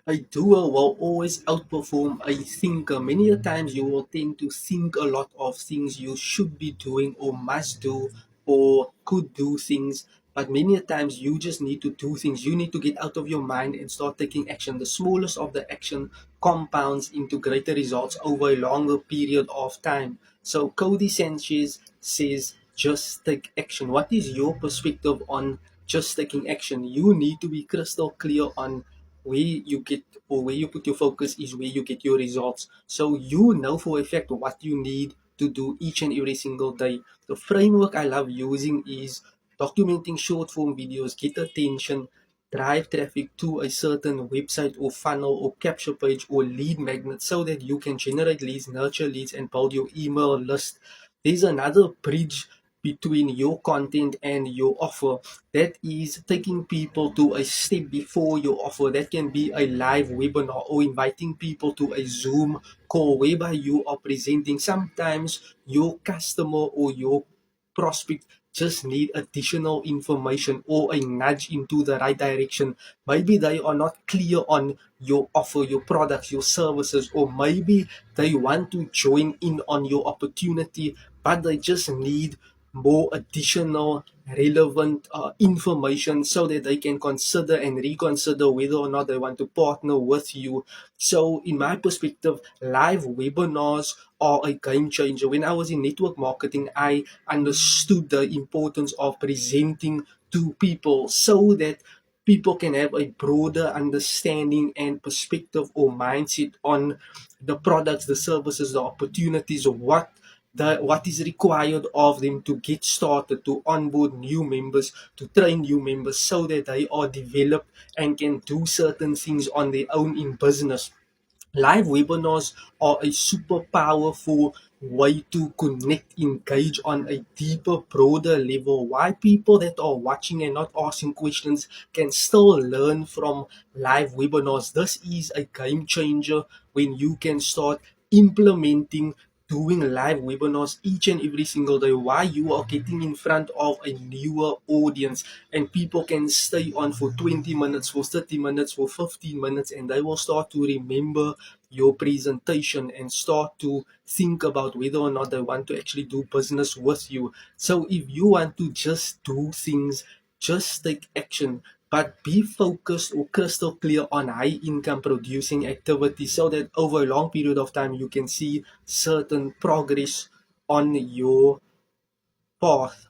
A doer will always outperform a thinker. Many a times you will tend to think a lot of things you should be doing or must do or could do things, but many a times you just need to do things. You need to get out of your mind and start taking action. The smallest of the action compounds into greater results over a longer period of time. So Cody Sanchez says, just take action. What is your perspective on just taking action? You need to be crystal clear on where you get or where you put your focus is where you get your results. So you know for a fact what you need to do each and every single day. The framework I love using is documenting short form videos, get attention, drive traffic to a certain website or funnel or capture page or lead magnet so that you can generate leads, nurture leads, and build your email list. There's another bridge between your content and your offer, that is taking people to a step before your offer. That can be a live webinar or inviting people to a Zoom call whereby you are presenting. Sometimes your customer or your prospect just need additional information or a nudge into the right direction. Maybe they are not clear on your offer, your products, your services, or maybe they want to join in on your opportunity, but they just need more additional relevant information so that they can consider and reconsider whether or not they want to partner with you. So, in my perspective, live webinars are a game changer. When I was in network marketing, I understood the importance of presenting to people so that people can have a broader understanding and perspective or mindset on the products, the services, the opportunities, or what is required of them to get started, to onboard new members, to train new members so that they are developed and can do certain things on their own in business. Live webinars are a super powerful way to connect, engage on a deeper, broader level. Why people that are watching and not asking questions can still learn from live webinars. This is a game changer when you can start implementing doing live webinars each and every single day while you are getting in front of a newer audience, and people can stay on for 20 minutes, for 30 minutes, for 15 minutes, and they will start to remember your presentation and start to think about whether or not they want to actually do business with you. So if you want to just do things, just take action, but be focused or crystal clear on high income producing activities so that over a long period of time you can see certain progress on your path.